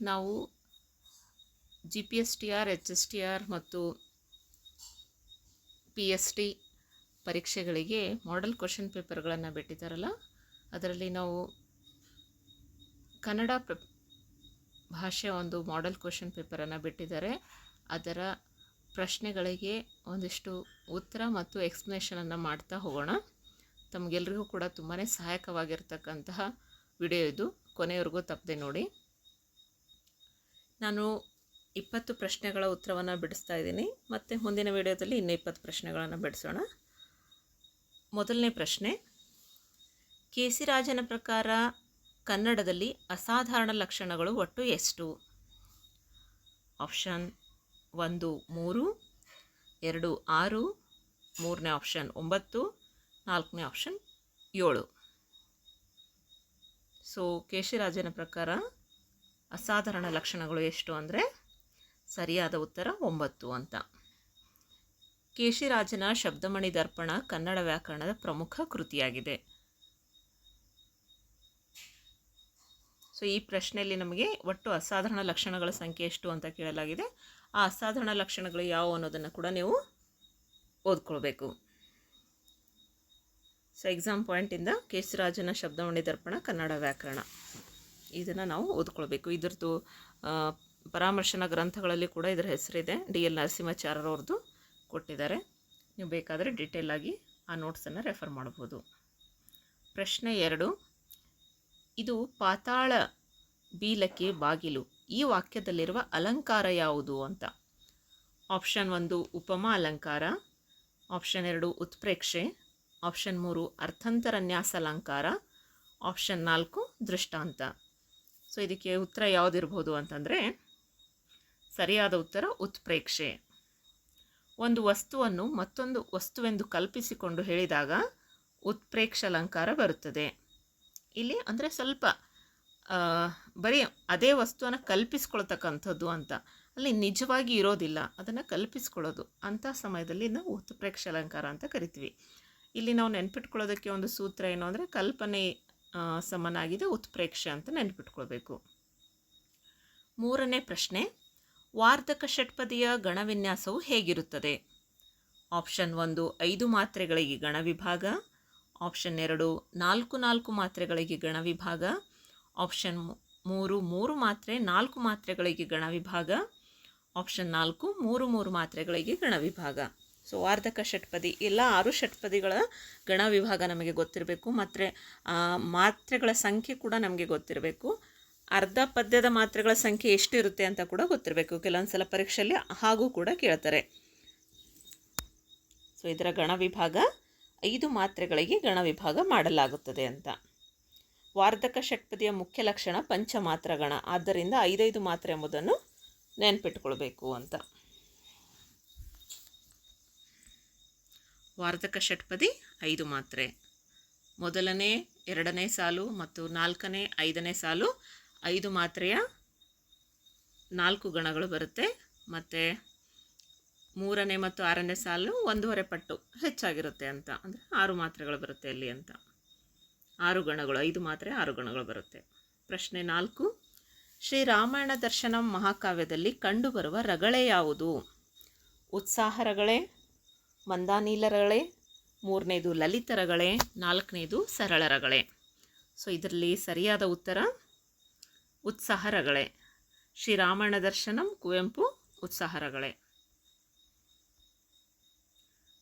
ನಾವು GPSTR, HSTR ಮತ್ತು PST ಪರೀಕ್ಷೆಗಳಿಗೆ ಮಾಡೆಲ್ ಕ್ವೆಶ್ಚನ್ ಪೇಪರ್ಗಳನ್ನು ಬಿಟ್ಟಿದ್ದಾರಲ್ಲ, ಅದರಲ್ಲಿ ನಾವು ಕನ್ನಡ ಭಾಷೆಯ ಒಂದು ಮಾಡೆಲ್ ಕ್ವೆಶ್ಚನ್ ಪೇಪರನ್ನು ಬಿಟ್ಟಿದ್ದಾರೆ. ಅದರ ಪ್ರಶ್ನೆಗಳಿಗೆ ಒಂದಿಷ್ಟು ಉತ್ತರ ಮತ್ತು ಎಕ್ಸ್ಪ್ಲನೇಷನನ್ನು ಮಾಡ್ತಾ ಹೋಗೋಣ. ತಮಗೆಲ್ರಿಗೂ ಕೂಡ ತುಂಬಾ ಸಹಾಯಕವಾಗಿರ್ತಕ್ಕಂತಹ ವಿಡಿಯೋ ಇದು. ಕೊನೆಯವರೆಗೂ ತಪ್ಪದೆ ನೋಡಿ. ನಾನು 20 ಪ್ರಶ್ನೆಗಳ ಉತ್ತರವನ್ನು ಬಿಡಿಸ್ತಾ ಇದ್ದೀನಿ. ಮತ್ತು ಮುಂದಿನ ವಿಡಿಯೋದಲ್ಲಿ ಇನ್ನೂ 20 ಪ್ರಶ್ನೆಗಳನ್ನು ಬಿಡಿಸೋಣ. ಮೊದಲನೇ ಪ್ರಶ್ನೆ, ಕೆ.ಸಿ. ರಾಜನ ಪ್ರಕಾರ ಕನ್ನಡದಲ್ಲಿ ಅಸಾಧಾರಣ ಲಕ್ಷಣಗಳು ಒಟ್ಟು ಎಷ್ಟು? ಆಪ್ಷನ್ 1 3, 2 6, ಮೂರನೇ ಆಪ್ಷನ್ 9, ನಾಲ್ಕನೇ ಆಪ್ಷನ್ 7. So KC. ರಾಜನ ಪ್ರಕಾರ ಅಸಾಧಾರಣ ಲಕ್ಷಣಗಳು ಎಷ್ಟು ಅಂದರೆ ಸರಿಯಾದ ಉತ್ತರ 9 ಅಂತ. ಕೆ.ಸಿ. ರಾಜನ ಶಬ್ದಮಣಿ ದರ್ಪಣ ಕನ್ನಡ ವ್ಯಾಕರಣದ ಪ್ರಮುಖ ಕೃತಿಯಾಗಿದೆ. ಸೊ ಈ ಪ್ರಶ್ನೆಯಲ್ಲಿ ನಮಗೆ ಒಟ್ಟು ಅಸಾಧಾರಣ ಲಕ್ಷಣಗಳ ಸಂಖ್ಯೆ ಎಷ್ಟು ಅಂತ ಕೇಳಲಾಗಿದೆ. ಆ ಅಸಾಧಾರಣ ಲಕ್ಷಣಗಳು ಯಾವುವು ಅನ್ನೋದನ್ನು ಕೂಡ ನೀವು ಓದ್ಕೊಳ್ಬೇಕು. ಸೊ ಎಕ್ಸಾಮ್ ಪಾಯಿಂಟಿಂದ ಕೆ.ಸಿ. ರಾಜನ ಶಬ್ದಮಣಿ ದರ್ಪಣ ಕನ್ನಡ ವ್ಯಾಕರಣ ಇದನ್ನು ನಾವು ಓದ್ಕೊಳ್ಬೇಕು. ಇದರದ್ದು ಪರಾಮರ್ಶನ ಗ್ರಂಥಗಳಲ್ಲಿ ಕೂಡ ಇದರ ಹೆಸರಿದೆ. D.L. ನರಸಿಂಹಾಚಾರ್ಯರವ್ರದ್ದು ಕೊಟ್ಟಿದ್ದಾರೆ. ನೀವು ಬೇಕಾದರೆ ಡೀಟೇಲ್ ಆಗಿ ಆ ನೋಟ್ಸನ್ನು ರೆಫರ್ ಮಾಡ್ಬೋದು. ಪ್ರಶ್ನೆ 2, ಇದು ಪಾತಾಳ ಬೀಲಕ್ಕೆ ಬಾಗಿಲು, ಈ ವಾಕ್ಯದಲ್ಲಿರುವ ಅಲಂಕಾರ ಯಾವುದು ಅಂತ. ಆಪ್ಷನ್ 1 ಉಪಮಾ ಅಲಂಕಾರ, ಆಪ್ಷನ್ 2 ಉತ್ಪ್ರೇಕ್ಷೆ, ಆಪ್ಷನ್ 3 ಅರ್ಥಾಂತರನ್ಯಾಸ ಅಲಂಕಾರ, ಆಪ್ಷನ್ 4 ದೃಷ್ಟಾಂತ. ಸೊ ಇದಕ್ಕೆ ಉತ್ತರ ಯಾವುದಿರ್ಬೋದು ಅಂತಂದರೆ ಸರಿಯಾದ ಉತ್ತರ ಉತ್ಪ್ರೇಕ್ಷೆ. ಒಂದು ವಸ್ತುವನ್ನು ಮತ್ತೊಂದು ವಸ್ತುವೆಂದು ಕಲ್ಪಿಸಿಕೊಂಡು ಹೇಳಿದಾಗ ಉತ್ಪ್ರೇಕ್ಷ ಅಲಂಕಾರ ಬರುತ್ತದೆ. ಇಲ್ಲಿ ಅಂದರೆ ಸ್ವಲ್ಪ ಬರೀ ಅದೇ ವಸ್ತುವನ್ನು ಕಲ್ಪಿಸ್ಕೊಳ್ತಕ್ಕಂಥದ್ದು ಅಂತ, ಅಲ್ಲಿ ನಿಜವಾಗಿ ಇರೋದಿಲ್ಲ, ಅದನ್ನು ಕಲ್ಪಿಸ್ಕೊಳ್ಳೋದು. ಅಂಥ ಸಮಯದಲ್ಲಿ ನಾವು ಉತ್ಪ್ರೇಕ್ಷ ಅಲಂಕಾರ ಅಂತ ಕರಿತೀವಿ. ಇಲ್ಲಿ ನಾವು ನೆನ್ಪಿಟ್ಕೊಳ್ಳೋದಕ್ಕೆ ಒಂದು ಸೂತ್ರ ಏನು ಅಂದರೆ ಕಲ್ಪನೆ ಸಮನಾಗಿದೆ ಉತ್ಪ್ರೇಕ್ಷೆ ಅಂತ ನೆನ್ಪಿಟ್ಕೊಳ್ಬೇಕು. ಮೂರನೇ ಪ್ರಶ್ನೆ, ವಾರ್ಧಕ ಷಟ್ಪದಿಯ ಗಣವಿನ್ಯಾಸವು ಹೇಗಿರುತ್ತದೆ? ಆಪ್ಷನ್ 1 5 ಮಾತ್ರೆಗಳಿಗೆ ಗಣವಿಭಾಗ, ಆಪ್ಷನ್ 2 4 ಮಾತ್ರೆಗಳಿಗೆ ಗಣವಿಭಾಗ, ಆಪ್ಷನ್ 3 3 ಮಾತ್ರೆ 4 ಮಾತ್ರೆಗಳಿಗೆ ಗಣವಿಭಾಗ, ಆಪ್ಷನ್ 4 3 ಮಾತ್ರೆಗಳಿಗೆ ಗಣವಿಭಾಗ. ಸೊ ವಾರ್ಧಕ ಷಟ್ಪದಿ ಎಲ್ಲ 6 ಷಟ್ಪದಿಗಳ ಗಣವಿಭಾಗ ನಮಗೆ ಗೊತ್ತಿರಬೇಕು. ಮತ್ತು ಮಾತ್ರೆಗಳ ಸಂಖ್ಯೆ ಕೂಡ ನಮಗೆ ಗೊತ್ತಿರಬೇಕು. ಅರ್ಧ ಪದ್ಯದ ಮಾತ್ರೆಗಳ ಸಂಖ್ಯೆ ಎಷ್ಟು ಇರುತ್ತೆ ಅಂತ ಕೂಡ ಗೊತ್ತಿರಬೇಕು. ಕೆಲವೊಂದು ಸಲ ಪರೀಕ್ಷೆಯಲ್ಲಿ ಹಾಗೂ ಕೂಡ ಕೇಳ್ತಾರೆ. ಸೊ ಇದರ ಗಣವಿಭಾಗ 5 ಮಾತ್ರೆಗಳಿಗೆ ಗಣವಿಭಾಗ ಮಾಡಲಾಗುತ್ತದೆ ಅಂತ. ವಾರ್ಧಕ ಷಟ್ಪದಿಯ ಮುಖ್ಯ ಲಕ್ಷಣ ಪಂಚಮಾತ್ರ ಗಣ, ಆದ್ದರಿಂದ 5 ಮಾತ್ರೆ ಎಂಬುದನ್ನು ನೆನಪಿಟ್ಕೊಳ್ಬೇಕು ಅಂತ. ವಾರ್ಧಕ ಷಟ್ಪದಿ 5 ಮಾತ್ರೆ. ಮೊದಲನೇ 2ನೇ ಸಾಲು ಮತ್ತು 4ನೇ 5ನೇ ಸಾಲು 5 ಮಾತ್ರೆಯ 4 ಗಣಗಳು ಬರುತ್ತೆ. ಮತ್ತು 3ನೇ ಮತ್ತು 6ನೇ ಸಾಲು 1.5 ಪಟ್ಟು ಹೆಚ್ಚಾಗಿರುತ್ತೆ ಅಂತ, ಅಂದರೆ 6 ಮಾತ್ರೆಗಳು ಬರುತ್ತೆ ಅಲ್ಲಿ ಅಂತ. 6 ಗಣಗಳು, 5 ಮಾತ್ರೆ 6 ಗಣಗಳು ಬರುತ್ತೆ. ಪ್ರಶ್ನೆ 4, ಶ್ರೀ ರಾಮಾಯಣ ದರ್ಶನಂ ಮಹಾಕಾವ್ಯದಲ್ಲಿ ಕಂಡುಬರುವ ರಗಳೆ ಯಾವುದು? ಉತ್ಸಾಹ ರಗಳೆ, ಮಂದಾನೀಲ ರಗಳೆ, 3ನೇದು ಲಲಿತ ರಗಳೆ, 4ನೇದು ಸರಳ ರಗಳೆ. ಸೊ ಇದರಲ್ಲಿ ಸರಿಯಾದ ಉತ್ತರ ಉತ್ಸಾಹ ರಗಳೆ. ಶ್ರೀರಾಮಾಯಣ ದರ್ಶನಂ ಕುವೆಂಪು ಉತ್ಸಾಹ ರಗಳೆ.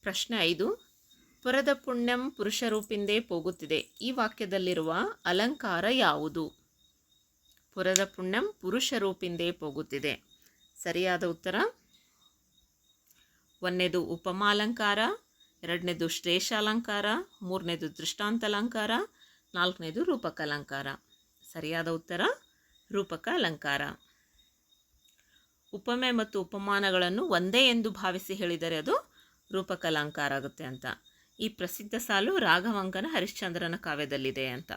ಪ್ರಶ್ನೆ 5, ಪುರದ ಪುಣ್ಯಂ ಪುರುಷರೂಪಿಂದೇ ಹೋಗುತ್ತಿದೆ, ಈ ವಾಕ್ಯದಲ್ಲಿರುವ ಅಲಂಕಾರ ಯಾವುದು? ಪುರದ ಪುಣ್ಯಂ ಪುರುಷರೂಪಿಂದೇ ಹೋಗುತ್ತಿದೆ. ಸರಿಯಾದ ಉತ್ತರ 1ನೇದು ಉಪಮಾ ಅಲಂಕಾರ, 2ನೇದು ಶ್ಲೇಷ ಅಲಂಕಾರ, 3ನೇದು ದೃಷ್ಟಾಂತ ಅಲಂಕಾರ, 4ನೇದು ರೂಪಕ ಅಲಂಕಾರ. ಸರಿಯಾದ ಉತ್ತರ ರೂಪಕ ಅಲಂಕಾರ. ಉಪಮೆ ಮತ್ತು ಉಪಮಾನಗಳನ್ನು ಒಂದೇ ಎಂದು ಭಾವಿಸಿ ಹೇಳಿದರೆ ಅದು ರೂಪಕ ಅಲಂಕಾರ ಆಗುತ್ತೆ ಅಂತ. ಈ ಪ್ರಸಿದ್ಧ ಸಾಲು ರಾಘವಾಂಕನ ಹರಿಶ್ಚಂದ್ರನ ಕಾವ್ಯದಲ್ಲಿದೆ ಅಂತ.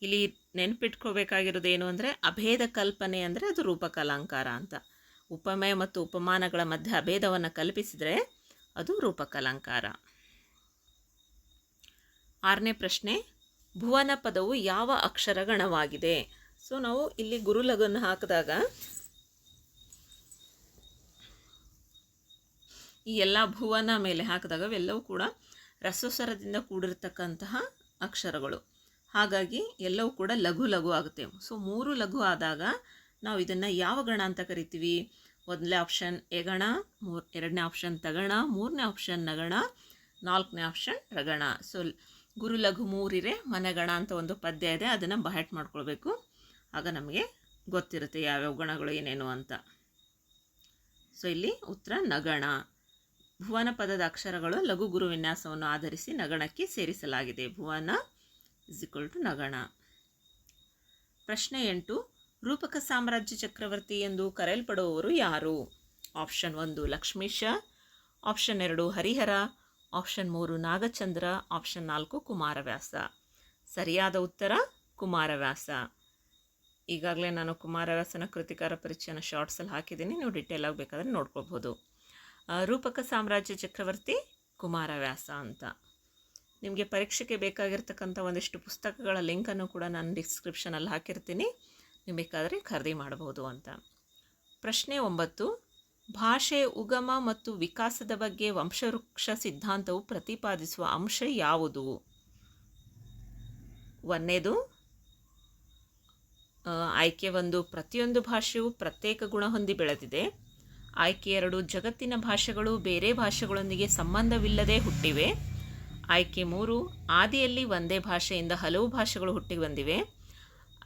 ಇಲ್ಲಿ ನೆನಪಿಟ್ಕೋಬೇಕಾಗಿರೋದೇನು ಅಂದರೆ ಅಭೇದ ಕಲ್ಪನೆ ಅಂದರೆ ಅದು ರೂಪಕ ಅಲಂಕಾರ ಅಂತ. ಉಪಮೆ ಮತ್ತು ಉಪಮಾನಗಳ ಮಧ್ಯೆ ಅಭೇದವನ್ನು ಕಲ್ಪಿಸಿದರೆ ಅದು ರೂಪಕ ಅಲಂಕಾರ. 6ನೇ ಪ್ರಶ್ನೆ, ಭುವನ ಪದವು ಯಾವ ಅಕ್ಷರ ಗಣವಾಗಿದೆ? ಸೊ ನಾವು ಇಲ್ಲಿ ಗುರು ಲಘುವನ್ನು ಹಾಕಿದಾಗ ಈ ಎಲ್ಲ ಭುವನ ಮೇಲೆ ಹಾಕಿದಾಗ ಅವೆಲ್ಲವೂ ಕೂಡ ರಸಸ್ವರದಿಂದ ಕೂಡಿರ್ತಕ್ಕಂತಹ ಅಕ್ಷರಗಳು. ಹಾಗಾಗಿ ಎಲ್ಲವೂ ಕೂಡ ಲಘು ಲಘು ಆಗುತ್ತೆ. ಸೊ 3 ಲಘು ಆದಾಗ ನಾವು ಇದನ್ನು ಯಾವ ಗಣ ಅಂತ ಕರಿತೀವಿ? ಮೊದಲನೇ ಆಪ್ಷನ್ ಎಗಣ, ಎರಡನೇ ಆಪ್ಷನ್ ತಗಣ, ಮೂರನೇ ಆಪ್ಷನ್ ನಗಣ, ನಾಲ್ಕನೇ ಆಪ್ಷನ್ ರಗಣ. ಸೊ ಗುರು ಲಘು 3 ಮನೆಗಣ ಅಂತ ಒಂದು ಪದ್ಯ ಇದೆ, ಅದನ್ನು ಬಹಟ್ ಮಾಡ್ಕೊಳ್ಬೇಕು. ಆಗ ನಮಗೆ ಗೊತ್ತಿರುತ್ತೆ ಯಾವ್ಯಾವ ಗಣಗಳು ಏನೇನು ಅಂತ. ಸೊ ಇಲ್ಲಿ ಉತ್ತರ ನಗಣ. ಭುವನ ಪದದ ಅಕ್ಷರಗಳು ಲಘು ಗುರು ವಿನ್ಯಾಸವನ್ನು ಆಧರಿಸಿ ನಗಣಕ್ಕೆ ಸೇರಿಸಲಾಗಿದೆ. ಭುವನ = ನಗಣ. ಪ್ರಶ್ನೆ 8. ರೂಪಕ ಸಾಮ್ರಾಜ್ಯ ಚಕ್ರವರ್ತಿ ಎಂದು ಕರೆಯಲ್ಪಡುವವರು ಯಾರು? Option 1 Lakshmisha, option 2 Harihara, option 3 Nagachandra, option 4 Kumaravyasa. ಸರಿಯಾದ ಉತ್ತರ ಕುಮಾರವ್ಯಾಸ. ಈಗಾಗಲೇ ನಾನು ಕುಮಾರವ್ಯಾಸನ ಕೃತಿಕಾರ ಪರಿಚಯನ ಶಾರ್ಟ್ಸಲ್ಲಿ ಹಾಕಿದ್ದೀನಿ, ನೀವು ಡಿಟೇಲ್ ಆಗಿ ಬೇಕಾದರೆ ನೋಡ್ಕೊಳ್ಬೋದು. ರೂಪಕ ಸಾಮ್ರಾಜ್ಯ ಚಕ್ರವರ್ತಿ ಕುಮಾರವ್ಯಾಸ ಅಂತ. ನಿಮಗೆ ಪರೀಕ್ಷೆಗೆ ಬೇಕಾಗಿರ್ತಕ್ಕಂಥ ಒಂದಿಷ್ಟು ಪುಸ್ತಕಗಳ ಲಿಂಕನ್ನು ಕೂಡ ನಾನು ಡಿಸ್ಕ್ರಿಪ್ಷನಲ್ಲಿ ಹಾಕಿರ್ತೀನಿ, ನೀವು ಬೇಕಾದರೆ ಖರೀದಿ ಮಾಡಬಹುದು ಅಂತ. ಪ್ರಶ್ನೆ 9. ಭಾಷೆಯ ಉಗಮ ಮತ್ತು ವಿಕಾಸದ ಬಗ್ಗೆ ವಂಶವೃಕ್ಷ ಸಿದ್ಧಾಂತವು ಪ್ರತಿಪಾದಿಸುವ ಅಂಶ ಯಾವುದು? 1ನೇದು ಆಯ್ಕೆ 1 ಪ್ರತಿಯೊಂದು ಭಾಷೆಯು ಪ್ರತ್ಯೇಕ ಗುಣ ಹೊಂದಿ ಬೆಳೆದಿದೆ. ಆಯ್ಕೆ 2 ಜಗತ್ತಿನ ಭಾಷೆಗಳು ಬೇರೆ ಭಾಷೆಗಳೊಂದಿಗೆ ಸಂಬಂಧವಿಲ್ಲದೆ ಹುಟ್ಟಿವೆ. ಆಯ್ಕೆ 3 ಆದಿಯಲ್ಲಿ ಒಂದೇ ಭಾಷೆಯಿಂದ ಹಲವು ಭಾಷೆಗಳು ಹುಟ್ಟಿ ಬಂದಿವೆ.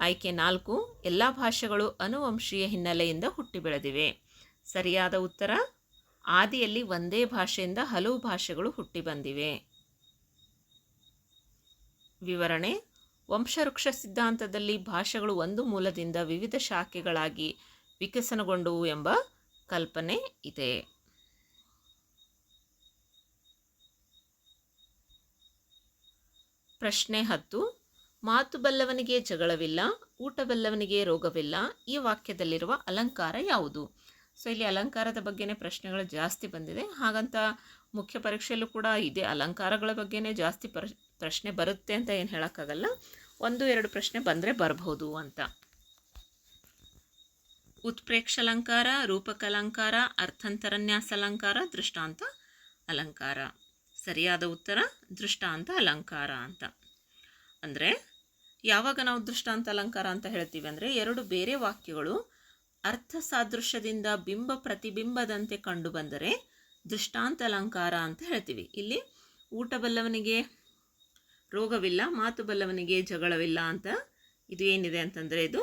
ಆಯ್ಕೆ 4 ಎಲ್ಲ ಭಾಷೆಗಳು ಅನುವಂಶೀಯ ಹಿನ್ನೆಲೆಯಿಂದ ಹುಟ್ಟಿ ಬೆಳೆದಿವೆ. ಸರಿಯಾದ ಉತ್ತರ ಆದಿಯಲ್ಲಿ ಒಂದೇ ಭಾಷೆಯಿಂದ ಹಲವು ಭಾಷೆಗಳು ಹುಟ್ಟಿ ಬಂದಿವೆ. ವಿವರಣೆ: ವಂಶವೃಕ್ಷ ಸಿದ್ಧಾಂತದಲ್ಲಿ ಭಾಷೆಗಳು ಒಂದು ಮೂಲದಿಂದ ವಿವಿಧ ಶಾಖೆಗಳಾಗಿ ವಿಕಸನಗೊಂಡವು ಎಂಬ ಕಲ್ಪನೆ ಇದೆ. ಪ್ರಶ್ನೆ 10. ಮಾತು ಬಲ್ಲವನಿಗೆ ಜಗಳವಿಲ್ಲ, ಊಟ ಬಲ್ಲವನಿಗೆ ರೋಗವಿಲ್ಲ. ಈ ವಾಕ್ಯದಲ್ಲಿರುವ ಅಲಂಕಾರ ಯಾವುದು? ಸೊ ಇಲ್ಲಿ ಅಲಂಕಾರದ ಬಗ್ಗೆನೇ ಪ್ರಶ್ನೆಗಳು ಜಾಸ್ತಿ ಬಂದಿದೆ. ಹಾಗಂತ ಮುಖ್ಯ ಪರೀಕ್ಷೆಯಲ್ಲೂ ಕೂಡ ಇದೆ ಅಲಂಕಾರಗಳ ಬಗ್ಗೆನೇ ಜಾಸ್ತಿ ಪ್ರಶ್ನೆ ಬರುತ್ತೆ ಅಂತ ಏನು ಹೇಳೋಕ್ಕಾಗಲ್ಲ. 1-2 ಪ್ರಶ್ನೆ ಬಂದರೆ ಬರಬಹುದು ಅಂತ. ಉತ್ಪ್ರೇಕ್ಷ ಅಲಂಕಾರ, ರೂಪಕ ಅಲಂಕಾರ, ಅರ್ಥಾಂತರನ್ಯಾಸ ಅಲಂಕಾರ, ದೃಷ್ಟಾಂತ ಅಲಂಕಾರ. ಸರಿಯಾದ ಉತ್ತರ ದೃಷ್ಟಾಂತ ಅಲಂಕಾರ ಅಂತ. ಅಂದರೆ ಯಾವಾಗ ನಾವು ದೃಷ್ಟಾಂತ ಅಲಂಕಾರ ಅಂತ ಹೇಳ್ತೀವಿ ಅಂದರೆ 2 ಬೇರೆ ವಾಕ್ಯಗಳು ಅರ್ಥ ಸಾದೃಶ್ಯದಿಂದ ಬಿಂಬ ಪ್ರತಿಬಿಂಬದಂತೆ ಕಂಡು ಬಂದರೆ ದೃಷ್ಟಾಂತ ಅಲಂಕಾರ ಅಂತ ಹೇಳ್ತೀವಿ. ಇಲ್ಲಿ ಊಟ ಬಲ್ಲವನಿಗೆ ರೋಗವಿಲ್ಲ, ಮಾತು ಬಲ್ಲವನಿಗೆ ಜಗಳವಿಲ್ಲ ಅಂತ ಇದು ಏನಿದೆ ಅಂತಂದರೆ ಇದು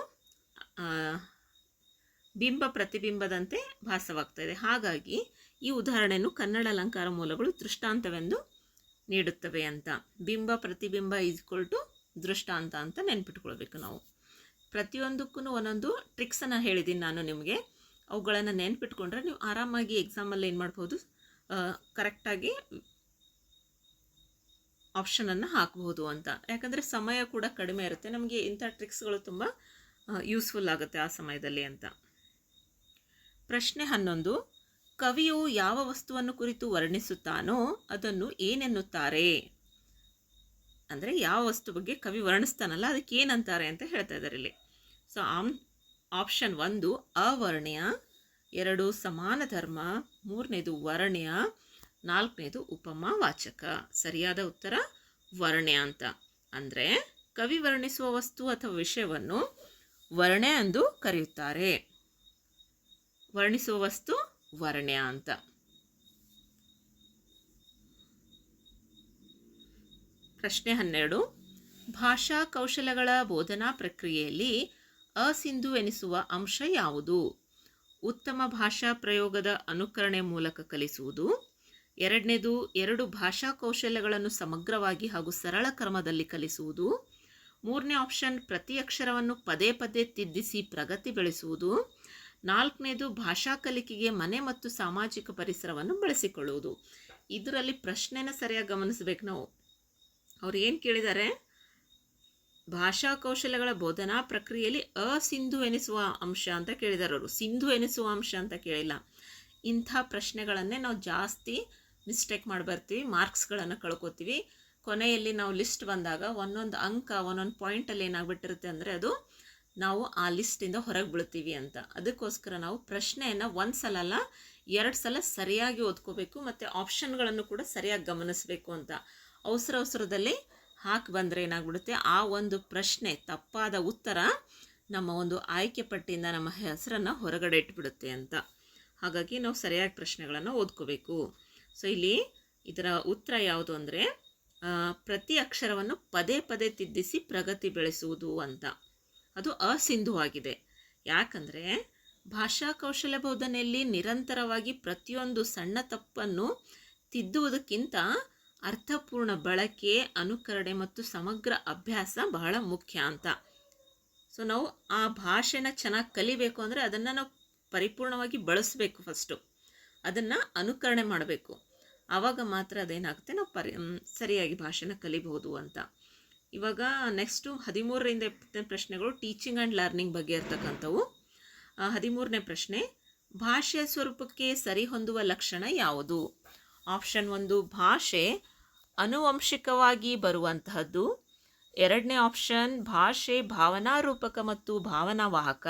ಬಿಂಬ ಪ್ರತಿಬಿಂಬದಂತೆ ಭಾಸವಾಗ್ತಾ ಇದೆ. ಹಾಗಾಗಿ ಈ ಉದಾಹರಣೆಯನ್ನು ಕನ್ನಡ ಅಲಂಕಾರ ಮೂಲಗಳು ದೃಷ್ಟಾಂತವೆಂದು ನೀಡುತ್ತವೆ ಅಂತ. ಬಿಂಬ ಪ್ರತಿಬಿಂಬ = ದೃಷ್ಟಾಂತ ಅಂತ ನೆನ್ಪಿಟ್ಕೊಳ್ಬೇಕು ನಾವು. ಪ್ರತಿಯೊಂದಕ್ಕೂ ಒಂದೊಂದು ಟ್ರಿಕ್ಸನ್ನು ಹೇಳಿದ್ದೀನಿ ನಾನು ನಿಮಗೆ. ಅವುಗಳನ್ನು ನೆನ್ಪಿಟ್ಕೊಂಡ್ರೆ ನೀವು ಆರಾಮಾಗಿ ಎಕ್ಸಾಮಲ್ಲಿ ಏನು ಮಾಡ್ಬೋದು, ಕರೆಕ್ಟಾಗಿ ಆಪ್ಷನನ್ನು ಹಾಕ್ಬೋದು ಅಂತ. ಯಾಕಂದರೆ ಸಮಯ ಕೂಡ ಕಡಿಮೆ ಇರುತ್ತೆ, ನಮಗೆ ಇಂಥ ಟ್ರಿಕ್ಸ್ಗಳು ತುಂಬ ಯೂಸ್ಫುಲ್ ಆಗುತ್ತೆ ಆ ಸಮಯದಲ್ಲಿ ಅಂತ. ಪ್ರಶ್ನೆ 11. ಕವಿಯು ಯಾವ ವಸ್ತುವನ್ನು ಕುರಿತು ವರ್ಣಿಸುತ್ತಾನೋ ಅದನ್ನು ಏನೆನ್ನುತ್ತಾರೆ? ಅಂದರೆ ಯಾವ ವಸ್ತು ಬಗ್ಗೆ ಕವಿ ವರ್ಣಿಸ್ತಾನಲ್ಲ ಅದಕ್ಕೆ ಏನಂತಾರೆ ಅಂತ ಹೇಳ್ತಾ ಇದ್ದಾರೆ ಇಲ್ಲಿ. ಸೊ ಆಪ್ಷನ್ 1 ಅವರ್ಣ್ಯ, 2 ಸಮಾನ ಧರ್ಮ, 3ನೇದು ವರ್ಣ್ಯ, 4ನೇದು ಉಪಮಾವಾಚಕ. ಸರಿಯಾದ ಉತ್ತರ ವರ್ಣ್ಯ ಅಂತ. ಅಂದರೆ ಕವಿ ವರ್ಣಿಸುವ ವಸ್ತು ಅಥವಾ ವಿಷಯವನ್ನು ವರ್ಣ್ಯ ಎಂದು ಕರೆಯುತ್ತಾರೆ. ವರ್ಣಿಸುವ ವಸ್ತು ವರ್ಣ್ಯ ಅಂತ. ಪ್ರಶ್ನೆ 12. ಭಾಷಾ ಕೌಶಲಗಳ ಬೋಧನಾ ಪ್ರಕ್ರಿಯೆಯಲ್ಲಿ ಅಸಿಂಧು ಎನಿಸುವ ಅಂಶ ಯಾವುದು? ಉತ್ತಮ ಭಾಷಾ ಪ್ರಯೋಗದ ಅನುಕರಣೆ ಮೂಲಕ ಕಲಿಸುವುದು. 2ನೇದು 2 ಭಾಷಾ ಕೌಶಲ್ಯಗಳನ್ನು ಸಮಗ್ರವಾಗಿ ಹಾಗೂ ಸರಳ ಕ್ರಮದಲ್ಲಿ ಕಲಿಸುವುದು. 3ನೇ ಆಪ್ಷನ್ ಪ್ರತಿ ಅಕ್ಷರವನ್ನು ಪದೇ ಪದೇ ತಿದ್ದಿಸಿ ಪ್ರಗತಿ ಬೆಳೆಸುವುದು. 4ನೇದು ಭಾಷಾ ಕಲಿಕೆಗೆ ಮನೆ ಮತ್ತು ಸಾಮಾಜಿಕ ಪರಿಸರವನ್ನು ಬಳಸಿಕೊಳ್ಳುವುದು. ಇದರಲ್ಲಿ ಪ್ರಶ್ನೆನ ಸರಿಯಾಗಿ ಗಮನಿಸಬೇಕು ನಾವು. ಅವ್ರು ಏನು ಕೇಳಿದ್ದಾರೆ, ಭಾಷಾ ಕೌಶಲ್ಯಗಳ ಬೋಧನಾ ಪ್ರಕ್ರಿಯೆಯಲ್ಲಿ ಅಸಿಂಧು ಎನಿಸುವ ಅಂಶ ಅಂತ ಕೇಳಿದ್ದಾರೆ. ಅವರು ಸಿಂಧು ಎನಿಸುವ ಅಂಶ ಅಂತ ಕೇಳಿಲ್ಲ. ಇಂಥ ಪ್ರಶ್ನೆಗಳನ್ನೇ ನಾವು ಜಾಸ್ತಿ ಮಿಸ್ಟೇಕ್ ಮಾಡಿಬರ್ತೀವಿ, ಮಾರ್ಕ್ಸ್ಗಳನ್ನು ಕಳ್ಕೊತೀವಿ. ಕೊನೆಯಲ್ಲಿ ನಾವು ಲಿಸ್ಟ್ ಬಂದಾಗ ಒಂದೊಂದು ಅಂಕ ಒಂದೊಂದು ಪಾಯಿಂಟಲ್ಲಿ ಏನಾಗ್ಬಿಟ್ಟಿರುತ್ತೆ ಅಂದರೆ ಅದು ನಾವು ಆ ಲಿಸ್ಟಿಂದ ಹೊರಗೆ ಬೀಳ್ತೀವಿ ಅಂತ. ಅದಕ್ಕೋಸ್ಕರ ನಾವು ಪ್ರಶ್ನೆಯನ್ನು ಒಂದು ಸಲ ಅಲ್ಲ 2 ಸಲ ಸರಿಯಾಗಿ ಓದ್ಕೋಬೇಕು ಮತ್ತು ಆಪ್ಷನ್ಗಳನ್ನು ಕೂಡ ಸರಿಯಾಗಿ ಗಮನಿಸಬೇಕು ಅಂತ. ಅವಸರದಲ್ಲಿ ಹಾಕಿ ಬಂದರೆ ಏನಾಗ್ಬಿಡುತ್ತೆ, ಆ ಒಂದು ಪ್ರಶ್ನೆ ತಪ್ಪಾದ ಉತ್ತರ ನಮ್ಮ ಒಂದು ಆಯ್ಕೆ ಪಟ್ಟಿಯಿಂದ ನಮ್ಮ ಹೆಸರನ್ನು ಹೊರಗಡೆ ಇಟ್ಬಿಡುತ್ತೆ ಅಂತ. ಹಾಗಾಗಿ ನಾವು ಸರಿಯಾಗಿ ಪ್ರಶ್ನೆಗಳನ್ನು ಓದ್ಕೋಬೇಕು. ಸೊ ಇಲ್ಲಿ ಇದರ ಉತ್ತರ ಯಾವುದು ಅಂದರೆ ಪ್ರತಿ ಅಕ್ಷರವನ್ನು ಪದೇ ಪದೇ ತಿದ್ದಿಸಿ ಪ್ರಗತಿ ಬೆಳೆಸುವುದು ಅಂತ. ಅದು ಅಸಿಂಧುವಾಗಿದೆ. ಯಾಕಂದರೆ ಭಾಷಾ ಕೌಶಲ್ಯ ಬೋಧನೆಯಲ್ಲಿ ನಿರಂತರವಾಗಿ ಪ್ರತಿಯೊಂದು ಸಣ್ಣ ತಪ್ಪನ್ನು ತಿದ್ದುವುದಕ್ಕಿಂತ ಅರ್ಥಪೂರ್ಣ ಬಳಕೆ, ಅನುಕರಣೆ ಮತ್ತು ಸಮಗ್ರ ಅಭ್ಯಾಸ ಬಹಳ ಮುಖ್ಯ ಅಂತ. ಸೊ ನಾವು ಆ ಭಾಷೆನ ಚೆನ್ನಾಗಿ ಕಲಿಬೇಕು ಅಂದರೆ ಅದನ್ನು ನಾವು ಪರಿಪೂರ್ಣವಾಗಿ ಬಳಸಬೇಕು. ಫಸ್ಟು ಅದನ್ನು ಅನುಕರಣೆ ಮಾಡಬೇಕು. ಆವಾಗ ಮಾತ್ರ ಅದೇನಾಗುತ್ತೆ, ನಾವು ಸರಿಯಾಗಿ ಭಾಷೆನ ಕಲಿಬಹುದು ಅಂತ. ಇವಾಗ ನೆಕ್ಸ್ಟು 13ರಿಂದ 20 ಪ್ರಶ್ನೆಗಳು ಟೀಚಿಂಗ್ ಆ್ಯಂಡ್ ಲರ್ನಿಂಗ್ ಬಗ್ಗೆ ಇರ್ತಕ್ಕಂಥವು. 13ನೇ ಪ್ರಶ್ನೆ, ಭಾಷೆಯ ಸ್ವರೂಪಕ್ಕೆ ಸರಿಹೊಂದುವ ಲಕ್ಷಣ ಯಾವುದು? ಆಪ್ಷನ್ 1 ಭಾಷೆ ಆನುವಂಶಿಕವಾಗಿ ಬರುವಂತಹದ್ದು. 2ನೇ ಆಪ್ಷನ್ ಭಾಷೆ ಭಾವನಾರೂಪಕ ಮತ್ತು ಭಾವನಾವಾಹಕ.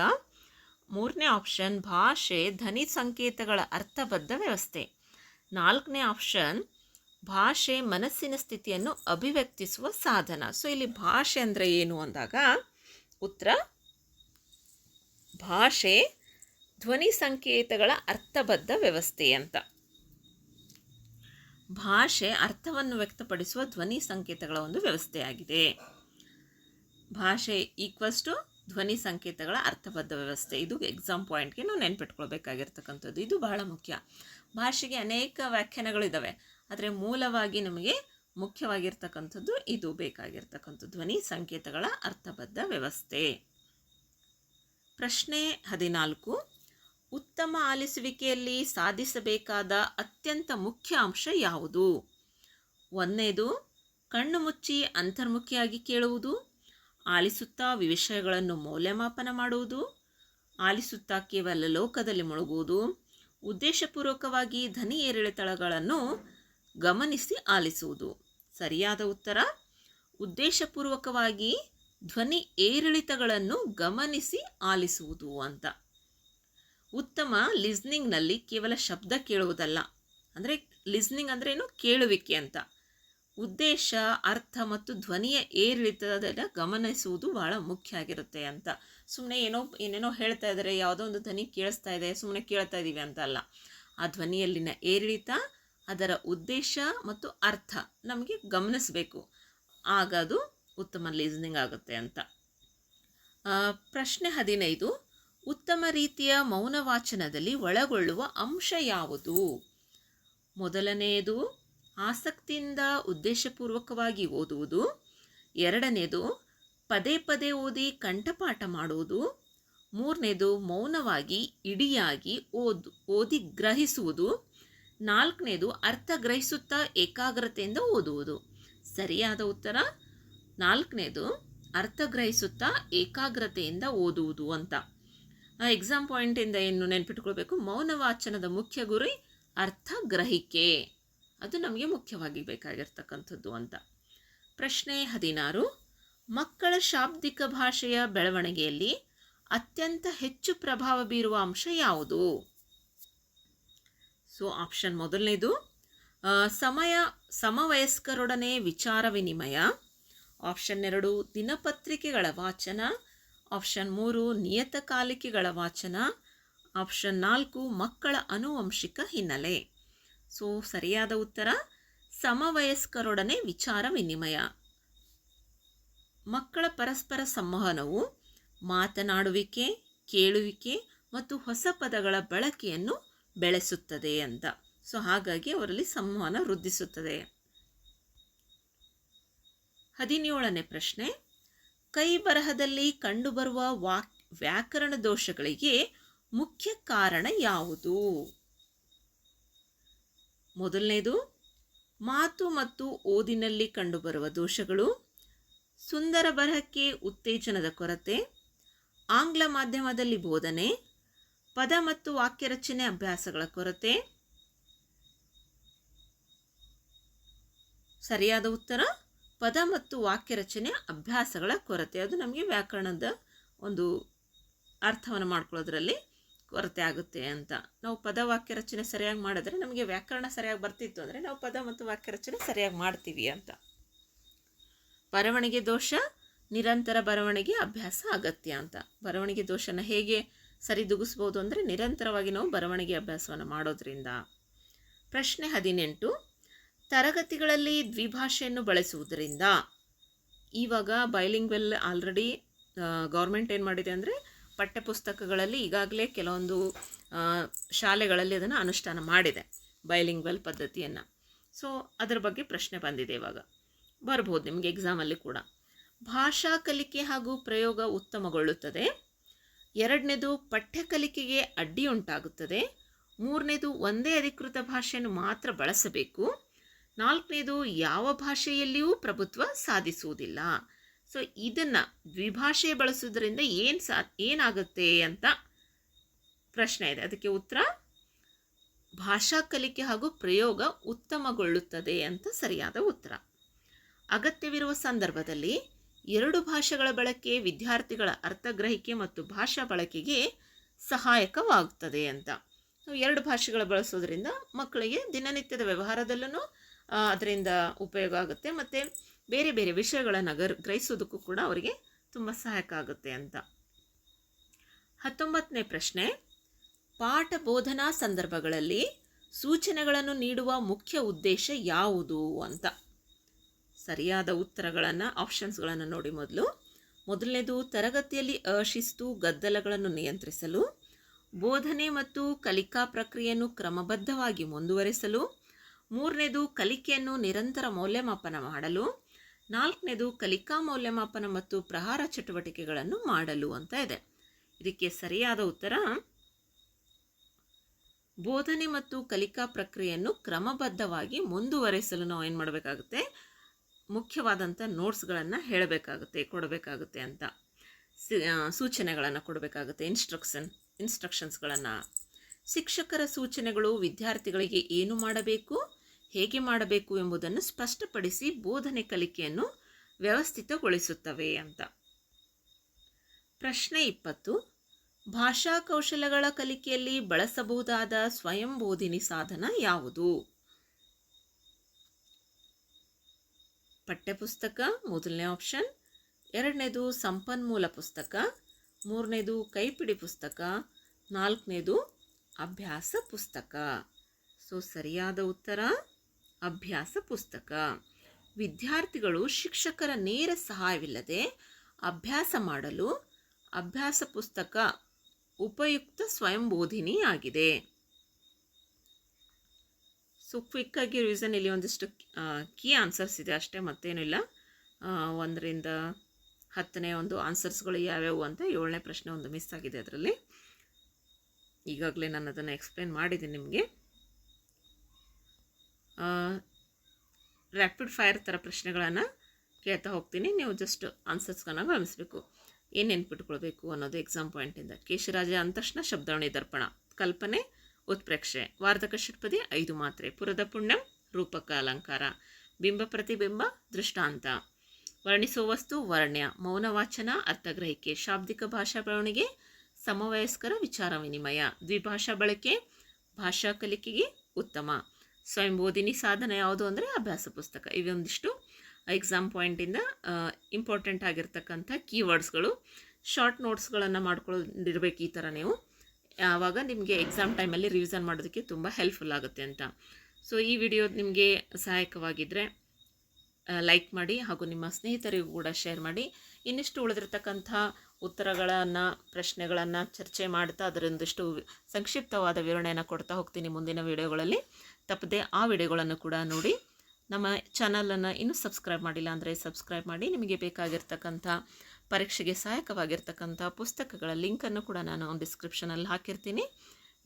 3ನೇ ಆಪ್ಷನ್ ಭಾಷೆ ಧ್ವನಿ ಸಂಕೇತಗಳ ಅರ್ಥಬದ್ಧ ವ್ಯವಸ್ಥೆ. 4ನೇ ಆಪ್ಷನ್ ಭಾಷೆ ಮನಸ್ಸಿನ ಸ್ಥಿತಿಯನ್ನು ಅಭಿವ್ಯಕ್ತಿಸುವ ಸಾಧನ. ಸೊ ಇಲ್ಲಿ ಭಾಷೆ ಅಂದರೆ ಏನು ಅಂದಾಗ ಉತ್ತರ ಭಾಷೆ ಧ್ವನಿ ಸಂಕೇತಗಳ ಅರ್ಥಬದ್ಧ ವ್ಯವಸ್ಥೆ ಅಂತ. ಭಾಷೆ ಅರ್ಥವನ್ನು ವ್ಯಕ್ತಪಡಿಸುವ ಧ್ವನಿ ಸಂಕೇತಗಳ ಒಂದು ವ್ಯವಸ್ಥೆಯಾಗಿದೆ. ಭಾಷೆ ಈಕ್ವಲ್ಸ್ ಟು ಧ್ವನಿ ಸಂಕೇತಗಳ ಅರ್ಥಬದ್ಧ ವ್ಯವಸ್ಥೆ. ಇದು ಎಕ್ಸಾಮ್ ಪಾಯಿಂಟ್ಗೆ ನಾವು ನೆನ್ಪಿಟ್ಕೊಳ್ಬೇಕಾಗಿರ್ತಕ್ಕಂಥದ್ದು. ಇದು ಬಹಳ ಮುಖ್ಯ. ಭಾಷೆಗೆ ಅನೇಕ ವ್ಯಾಖ್ಯಾನಗಳಿದ್ದಾವೆ, ಆದರೆ ಮೂಲವಾಗಿ ನಮಗೆ ಮುಖ್ಯವಾಗಿರ್ತಕ್ಕಂಥದ್ದು ಇದು ಬೇಕಾಗಿರ್ತಕ್ಕಂಥದ್ದು, ಧ್ವನಿ ಸಂಕೇತಗಳ ಅರ್ಥಬದ್ಧ ವ್ಯವಸ್ಥೆ. ಪ್ರಶ್ನೆ 14, ಉತ್ತಮ ಆಲಿಸುವಿಕೆಯಲ್ಲಿ ಸಾಧಿಸಬೇಕಾದ ಅತ್ಯಂತ ಮುಖ್ಯ ಅಂಶ ಯಾವುದು? 1ನೇದು ಕಣ್ಣು ಮುಚ್ಚಿ ಅಂತರ್ಮುಖಿಯಾಗಿ ಕೇಳುವುದು, ಆಲಿಸುತ್ತಾ ವಿಷಯಗಳನ್ನು ಮೌಲ್ಯಮಾಪನ ಮಾಡುವುದು, ಆಲಿಸುತ್ತಾ ಕೇವಲ ಲೋಕದಲ್ಲಿ ಮುಳುಗುವುದು, ಉದ್ದೇಶಪೂರ್ವಕವಾಗಿ ಧ್ವನಿ ಏರಿಳಿತಗಳನ್ನು ಗಮನಿಸಿ ಆಲಿಸುವುದು. ಸರಿಯಾದ ಉತ್ತರ ಉದ್ದೇಶಪೂರ್ವಕವಾಗಿ ಧ್ವನಿ ಏರಿಳಿತಗಳನ್ನು ಗಮನಿಸಿ ಆಲಿಸುವುದು ಅಂತ. ಉತ್ತಮ ಲಿಸ್ನಿಂಗ್ನಲ್ಲಿ ಕೇವಲ ಶಬ್ದ ಕೇಳುವುದಲ್ಲ, ಅಂದರೆ ಲಿಸ್ನಿಂಗ್ ಅಂದರೆ ಏನು, ಕೇಳುವಿಕೆ ಅಂತ. ಉದ್ದೇಶ, ಅರ್ಥ ಮತ್ತು ಧ್ವನಿಯ ಏರಿಳಿತದ ಗಮನಿಸುವುದು ಬಹಳ ಮುಖ್ಯ ಆಗಿರುತ್ತೆ ಅಂತ. ಸುಮ್ಮನೆ ಏನೇನೋ ಹೇಳ್ತಾ ಇದ್ದಾರೆ, ಯಾವುದೋ ಒಂದು ಧ್ವನಿ ಕೇಳಿಸ್ತಾ ಇದೆ, ಸುಮ್ಮನೆ ಕೇಳ್ತಾ ಇದ್ದೀವಿ ಅಂತ ಅಲ್ಲ. ಆ ಧ್ವನಿಯಲ್ಲಿನ ಏರಿಳಿತ, ಅದರ ಉದ್ದೇಶ ಮತ್ತು ಅರ್ಥ ನಮಗೆ ಗಮನಿಸಬೇಕು. ಆಗ ಅದು ಉತ್ತಮ ಲಿಸ್ನಿಂಗ್ ಆಗುತ್ತೆ ಅಂತ. ಪ್ರಶ್ನೆ 15, ಉತ್ತಮ ರೀತಿಯ ಮೌನ ವಾಚನದಲ್ಲಿ ಒಳಗೊಳ್ಳುವ ಅಂಶ ಯಾವುದು? 1ನೇದು ಆಸಕ್ತಿಯಿಂದ ಉದ್ದೇಶಪೂರ್ವಕವಾಗಿ ಓದುವುದು. 2ನೇದು ಪದೇ ಪದೇ ಓದಿ ಕಂಠಪಾಠ ಮಾಡುವುದು. 3ನೇದು ಮೌನವಾಗಿ ಇಡಿಯಾಗಿ ಓದಿ ಗ್ರಹಿಸುವುದು. 4ನೇದು ಅರ್ಥ ಗ್ರಹಿಸುತ್ತಾ ಏಕಾಗ್ರತೆಯಿಂದ ಓದುವುದು. ಸರಿಯಾದ ಉತ್ತರ 4ನೇದು ಅರ್ಥ ಗ್ರಹಿಸುತ್ತಾ ಏಕಾಗ್ರತೆಯಿಂದ ಓದುವುದು ಅಂತ. ಎಕ್ಸಾಮ್ ಪಾಯಿಂಟಿಂದ ಏನು ನೆನ್ಪಿಟ್ಕೊಳ್ಬೇಕು, ಮೌನ ವಾಚನದ ಮುಖ್ಯ ಗುರಿ ಅರ್ಥ ಗ್ರಹಿಕೆ, ಅದು ನಮಗೆ ಮುಖ್ಯವಾಗಿ ಬೇಕಾಗಿರ್ತಕ್ಕಂಥದ್ದು ಅಂತ. ಪ್ರಶ್ನೆ 16, ಮಕ್ಕಳ ಶಾಬ್ದಿಕ ಭಾಷೆಯ ಬೆಳವಣಿಗೆಯಲ್ಲಿ ಅತ್ಯಂತ ಹೆಚ್ಚು ಪ್ರಭಾವ ಬೀರುವ ಅಂಶ ಯಾವುದು? ಸೊ ಆಪ್ಷನ್ 1ನೇದು ಸಮವಯಸ್ಕರೊಡನೆ ವಿಚಾರ ವಿನಿಮಯ. ಆಪ್ಷನ್ 2 ದಿನಪತ್ರಿಕೆಗಳ ವಾಚನ. ಆಪ್ಷನ್ 3 ನಿಯತಕಾಲಿಕೆಗಳ ವಾಚನ. ಆಪ್ಷನ್ 4 ಮಕ್ಕಳ ಆನುವಂಶಿಕ ಹಿನ್ನೆಲೆ. ಸೊ ಸರಿಯಾದ ಉತ್ತರ ಸಮವಯಸ್ಕರೊಡನೆ ವಿಚಾರ ವಿನಿಮಯ. ಮಕ್ಕಳ ಪರಸ್ಪರ ಸಂವಹನವು ಮಾತನಾಡುವಿಕೆ, ಕೇಳುವಿಕೆ ಮತ್ತು ಹೊಸ ಪದಗಳ ಬಳಕೆಯನ್ನು ಬೆಳೆಸುತ್ತದೆ ಅಂತ. ಸೊ ಹಾಗಾಗಿ ಅವರಲ್ಲಿ ಸಂವಹನ ವೃದ್ಧಿಸುತ್ತದೆ. 17ನೇ ಪ್ರಶ್ನೆ, ಕೈ ಬರಹದಲ್ಲಿ ಕಂಡುಬರುವ ವ್ಯಾಕರಣ ದೋಷಗಳಿಗೆ ಮುಖ್ಯ ಕಾರಣ ಯಾವುದು? 1ನೇದು ಮಾತು ಮತ್ತು ಓದಿನಲ್ಲಿ ಕಂಡುಬರುವ ದೋಷಗಳು, ಸುಂದರ ಬರಹಕ್ಕೆ ಉತ್ತೇಜನದ ಕೊರತೆ, ಆಂಗ್ಲ ಮಾಧ್ಯಮದಲ್ಲಿ ಬೋಧನೆ, ಪದ ಮತ್ತು ವಾಕ್ಯ ರಚನೆ ಅಭ್ಯಾಸಗಳ ಕೊರತೆ. ಸರಿಯಾದ ಉತ್ತರ ಪದ ಮತ್ತು ವಾಕ್ಯ ರಚನೆ ಅಭ್ಯಾಸಗಳ ಕೊರತೆ. ಅದು ನಮಗೆ ವ್ಯಾಕರಣದ ಒಂದು ಅರ್ಥವನ್ನು ಮಾಡ್ಕೊಳ್ಳೋದ್ರಲ್ಲಿ ಕೊರತೆ ಆಗುತ್ತೆ ಅಂತ. ನಾವು ಪದ ವಾಕ್ಯ ರಚನೆ ಸರಿಯಾಗಿ ಮಾಡಿದ್ರೆ ನಮಗೆ ವ್ಯಾಕರಣ ಸರಿಯಾಗಿ ಬರ್ತಿತ್ತು ಅಂದರೆ ನಾವು ಪದ ಮತ್ತು ವಾಕ್ಯ ರಚನೆ ಸರಿಯಾಗಿ ಮಾಡ್ತೀವಿ ಅಂತ. ಬರವಣಿಗೆ ದೋಷ, ನಿರಂತರ ಬರವಣಿಗೆ ಅಭ್ಯಾಸ ಅಗತ್ಯ ಅಂತ. ಬರವಣಿಗೆ ದೋಷನ ಹೇಗೆ ಸರಿದೂಗಿಸ್ಬೋದು ಅಂದರೆ ನಿರಂತರವಾಗಿ ನಾವು ಬರವಣಿಗೆ ಅಭ್ಯಾಸವನ್ನು ಮಾಡೋದ್ರಿಂದ. ಪ್ರಶ್ನೆ 18, ತರಗತಿಗಳಲ್ಲಿ ದ್ವಿಭಾಷೆಯನ್ನು ಬಳಸುವುದರಿಂದ. ಇವಾಗ ಬೈಲಿಂಗ್ವೆಲ್ ಆಲ್ರೆಡಿ ಗೌರ್ಮೆಂಟ್ ಏನು ಮಾಡಿದೆ ಅಂದರೆ ಪಠ್ಯಪುಸ್ತಕಗಳಲ್ಲಿ ಈಗಾಗಲೇ ಕೆಲವೊಂದು ಶಾಲೆಗಳಲ್ಲಿ ಅದನ್ನು ಅನುಷ್ಠಾನ ಮಾಡಿದೆ, ಬೈಲಿಂಗ್ವೆಲ್ ಪದ್ಧತಿಯನ್ನು. ಸೊ ಅದರ ಬಗ್ಗೆ ಪ್ರಶ್ನೆ ಬಂದಿದೆ, ಇವಾಗ ಬರ್ಬೋದು ನಿಮಗೆ ಎಕ್ಸಾಮಲ್ಲಿ ಕೂಡ. ಭಾಷಾ ಕಲಿಕೆ ಹಾಗೂ ಪ್ರಯೋಗ ಉತ್ತಮಗೊಳ್ಳುತ್ತದೆ. 2ನೇದು ಪಠ್ಯ ಕಲಿಕೆಗೆ ಅಡ್ಡಿ ಉಂಟಾಗುತ್ತದೆ. 3ನೇದು ಒಂದೇ ಅಧಿಕೃತ ಭಾಷೆಯನ್ನು ಮಾತ್ರ ಬಳಸಬೇಕು. 4ನೇದು ಯಾವ ಭಾಷೆಯಲ್ಲಿಯೂ ಪ್ರಭುತ್ವ ಸಾಧಿಸುವುದಿಲ್ಲ. ಸೊ ಇದನ್ನು ದ್ವಿಭಾಷೆ ಬಳಸೋದ್ರಿಂದ ಏನಾಗುತ್ತೆ ಅಂತ ಪ್ರಶ್ನೆ ಇದೆ. ಅದಕ್ಕೆ ಉತ್ತರ ಭಾಷಾ ಕಲಿಕೆ ಹಾಗೂ ಪ್ರಯೋಗ ಉತ್ತಮಗೊಳ್ಳುತ್ತದೆ ಅಂತ ಸರಿಯಾದ ಉತ್ತರ. ಅಗತ್ಯವಿರುವ ಸಂದರ್ಭದಲ್ಲಿ 2 ಭಾಷೆಗಳ ಬಳಕೆ ವಿದ್ಯಾರ್ಥಿಗಳ ಅರ್ಥಗ್ರಹಿಕೆ ಮತ್ತು ಭಾಷಾ ಬಳಕೆಗೆ ಸಹಾಯಕವಾಗುತ್ತದೆ ಅಂತ. 2 ಭಾಷೆಗಳ ಬಳಸೋದ್ರಿಂದ ಮಕ್ಕಳಿಗೆ ದಿನನಿತ್ಯದ ವ್ಯವಹಾರದಲ್ಲೂ ಅದರಿಂದ ಉಪಯೋಗ ಆಗುತ್ತೆ ಮತ್ತು ಬೇರೆ ಬೇರೆ ವಿಷಯಗಳನ್ನು ಗ್ರಹಿಸೋದಕ್ಕೂ ಕೂಡ ಅವರಿಗೆ ತುಂಬ ಸಹಾಯಕ ಆಗುತ್ತೆ ಅಂತ. 19ನೇ ಪ್ರಶ್ನೆ, ಪಾಠ ಬೋಧನಾ ಸಂದರ್ಭಗಳಲ್ಲಿ ಸೂಚನೆಗಳನ್ನು ನೀಡುವ ಮುಖ್ಯ ಉದ್ದೇಶ ಯಾವುದು ಅಂತ. ಸರಿಯಾದ ಉತ್ತರಗಳನ್ನು, ಆಪ್ಷನ್ಸ್ಗಳನ್ನು ನೋಡಿ. ಮೊದಲನೇದು ತರಗತಿಯಲ್ಲಿ ಅಶಿಸ್ತು ಗದ್ದಲಗಳನ್ನು ನಿಯಂತ್ರಿಸಲು. ಬೋಧನೆ ಮತ್ತು ಕಲಿಕಾ ಪ್ರಕ್ರಿಯೆಯನ್ನು ಕ್ರಮಬದ್ಧವಾಗಿ ಮುಂದುವರೆಸಲು. 3ನೇದು ಕಲಿಕೆಯನ್ನು ನಿರಂತರ ಮೌಲ್ಯಮಾಪನ ಮಾಡಲು. 4ನೇದು ಕಲಿಕಾ ಮೌಲ್ಯಮಾಪನ ಮತ್ತು ಪ್ರಹಾರ ಚಟುವಟಿಕೆಗಳನ್ನು ಮಾಡಲು ಅಂತ ಇದೆ. ಇದಕ್ಕೆ ಸರಿಯಾದ ಉತ್ತರ ಬೋಧನೆ ಮತ್ತು ಕಲಿಕಾ ಪ್ರಕ್ರಿಯೆಯನ್ನು ಕ್ರಮಬದ್ಧವಾಗಿ ಮುಂದುವರೆಸಲು ನಾವು ಏನು ಮಾಡಬೇಕಾಗುತ್ತೆ, ಮುಖ್ಯವಾದಂಥ ನೋಟ್ಸ್ಗಳನ್ನು ಹೇಳಬೇಕಾಗುತ್ತೆ, ಕೊಡಬೇಕಾಗುತ್ತೆ ಅಂತ. ಸೂಚನೆಗಳನ್ನು ಕೊಡಬೇಕಾಗುತ್ತೆ, ಇನ್ಸ್ಟ್ರಕ್ಷನ್ಸ್ಗಳನ್ನು. ಶಿಕ್ಷಕರ ಸೂಚನೆಗಳು ವಿದ್ಯಾರ್ಥಿಗಳಿಗೆ ಏನು ಮಾಡಬೇಕು, ಹೇಗೆ ಮಾಡಬೇಕು ಎಂಬುದನ್ನು ಸ್ಪಷ್ಟಪಡಿಸಿ ಬೋಧನೆ ಕಲಿಕೆಯನ್ನು ವ್ಯವಸ್ಥಿತಗೊಳಿಸುತ್ತವೆ ಅಂತ. ಪ್ರಶ್ನೆ 20, ಭಾಷಾ ಕೌಶಲ್ಯಗಳ ಕಲಿಕೆಯಲ್ಲಿ ಬಳಸಬಹುದಾದ ಸ್ವಯಂ ಬೋಧಿನಿ ಸಾಧನ ಯಾವುದು? ಪಠ್ಯಪುಸ್ತಕ ಮೊದಲನೇ ಆಪ್ಷನ್, 2ನೇದು ಸಂಪನ್ಮೂಲ ಪುಸ್ತಕ, 3ನೇದು ಕೈಪಿಡಿ ಪುಸ್ತಕ, 4ನೇದು ಅಭ್ಯಾಸ ಪುಸ್ತಕ. ಸೊ ಸರಿಯಾದ ಉತ್ತರ ಅಭ್ಯಾಸ ಪುಸ್ತಕ. ವಿದ್ಯಾರ್ಥಿಗಳು ಶಿಕ್ಷಕರ ನೇರ ಸಹಾಯವಿಲ್ಲದೆ ಅಭ್ಯಾಸ ಮಾಡಲು ಅಭ್ಯಾಸ ಪುಸ್ತಕ ಉಪಯುಕ್ತ ಸ್ವಯಂ ಬೋಧಿನಿ ಆಗಿದೆ. ಸೊ ಕ್ವಿಕ್ಕಾಗಿ ರಿವಿಷನ್, ಇಲ್ಲಿ ಒಂದಿಷ್ಟು ಕೀ ಆನ್ಸರ್ಸ್ ಇದೆ ಅಷ್ಟೇ, ಮತ್ತೇನಿಲ್ಲ. 1ರಿಂದ 10ನೇ ಒಂದು ಆನ್ಸರ್ಸ್ಗಳು ಯಾವ್ಯಾವು ಅಂತ 7ನೇ ಪ್ರಶ್ನೆ ಒಂದು ಮಿಸ್ ಆಗಿದೆ ಅದರಲ್ಲಿ. ಈಗಾಗಲೇ ನಾನು ಅದನ್ನು ಎಕ್ಸ್ಪ್ಲೇನ್ ಮಾಡಿದ್ದೀನಿ ನಿಮಗೆ. ರ್ಯಾಪಿಡ್ ಫೈರ್ ಥರ ಪ್ರಶ್ನೆಗಳನ್ನು ಕೇಳ್ತಾ ಹೋಗ್ತೀನಿ, ನೀವು ಜಸ್ಟ್ ಆನ್ಸರ್ಸ್ಗಳನ್ನು ಗಮನಿಸಬೇಕು. ಏನು ನೆನ್ಪಿಟ್ಕೊಳ್ಬೇಕು ಅನ್ನೋದು ಎಕ್ಸಾಮ್ ಪಾಯಿಂಟಿಂದ. ಕೇಶರಾಜ ಅಂದ ತಕ್ಷಣ ಶಬ್ದಾವಳಿ ದರ್ಪಣ, ಕಲ್ಪನೆ ಉತ್ಪ್ರೇಕ್ಷೆ, ವಾರ್ಧಕ ಷಟ್ಪದಿ 5 ಮಾತ್ರೆ, ಪುರದ ಪುಣ್ಯಂ ರೂಪಕ ಅಲಂಕಾರ, ಬಿಂಬ ಪ್ರತಿಬಿಂಬ ದೃಷ್ಟಾಂತ, ವರ್ಣಿಸುವ ವಸ್ತು ವರ್ಣ್ಯ, ಮೌನವಾಚನ ಅರ್ಥಗ್ರಹಿಕೆ, ಶಾಬ್ದಿಕ ಭಾಷಾ ಬೆಳವಣಿಗೆ, ಸಮವಯಸ್ಕರ ವಿಚಾರ ವಿನಿಮಯ, ದ್ವಿಭಾಷಾ ಬಳಕೆ ಭಾಷಾ ಕಲಿಕೆಗೆ ಉತ್ತಮ, ಸ್ವಯಂ ಬೋಧಿನಿ ಸಾಧನ ಯಾವುದು ಅಂದರೆ ಅಭ್ಯಾಸ ಪುಸ್ತಕ. ಇವೊಂದಿಷ್ಟು ಎಕ್ಸಾಮ್ ಪಾಯಿಂಟಿಂದ ಇಂಪಾರ್ಟೆಂಟ್ ಆಗಿರ್ತಕ್ಕಂಥ ಕೀವರ್ಡ್ಸ್ಗಳು. ಶಾರ್ಟ್ ನೋಟ್ಸ್ಗಳನ್ನು ಮಾಡ್ಕೊಂಡಿರ್ಬೇಕು ಈ ಥರ ನೀವು, ಆವಾಗ ನಿಮಗೆ ಎಕ್ಸಾಮ್ ಟೈಮಲ್ಲಿ ರಿವಿಷನ್ ಮಾಡೋದಕ್ಕೆ ತುಂಬ ಹೆಲ್ಪ್ಫುಲ್ ಆಗುತ್ತೆ ಅಂತ. ಸೊ ಈ ವಿಡಿಯೋ ನಿಮಗೆ ಸಹಾಯಕವಾಗಿದ್ದರೆ ಲೈಕ್ ಮಾಡಿ ಹಾಗೂ ನಿಮ್ಮ ಸ್ನೇಹಿತರಿಗೂ ಕೂಡ ಶೇರ್ ಮಾಡಿ. ಇನ್ನಿಷ್ಟು ಉಳಿದಿರ್ತಕ್ಕಂಥ ಉತ್ತರಗಳನ್ನು, ಪ್ರಶ್ನೆಗಳನ್ನು ಚರ್ಚೆ ಮಾಡ್ತಾ ಅದರೊಂದಿಷ್ಟು ಸಂಕ್ಷಿಪ್ತವಾದ ವಿವರಣೆಯನ್ನು ಕೊಡ್ತಾ ಹೋಗ್ತೀನಿ ಮುಂದಿನ ವಿಡಿಯೋಗಳಲ್ಲಿ. ತಪ್ಪದೆ ಆ ವಿಡಿಯೋಗಳನ್ನು ಕೂಡ ನೋಡಿ. ನಮ್ಮ ಚಾನಲನ್ನು ಇನ್ನೂ ಸಬ್ಸ್ಕ್ರೈಬ್ ಮಾಡಿಲ್ಲ ಅಂದರೆ ಸಬ್ಸ್ಕ್ರೈಬ್ ಮಾಡಿ. ನಿಮಗೆ ಬೇಕಾಗಿರ್ತಕ್ಕಂಥ ಪರೀಕ್ಷೆಗೆ ಸಹಾಯಕವಾಗಿರ್ತಕ್ಕಂಥ ಪುಸ್ತಕಗಳ ಲಿಂಕನ್ನು ಕೂಡ ನಾನು ಡಿಸ್ಕ್ರಿಪ್ಷನಲ್ಲಿ ಹಾಕಿರ್ತೀನಿ,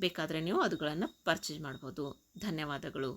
ಬೇಕಾದರೆ ನೀವು ಅವುಗಳನ್ನು ಪರ್ಚೇಸ್ ಮಾಡ್ಬೋದು. ಧನ್ಯವಾದಗಳು.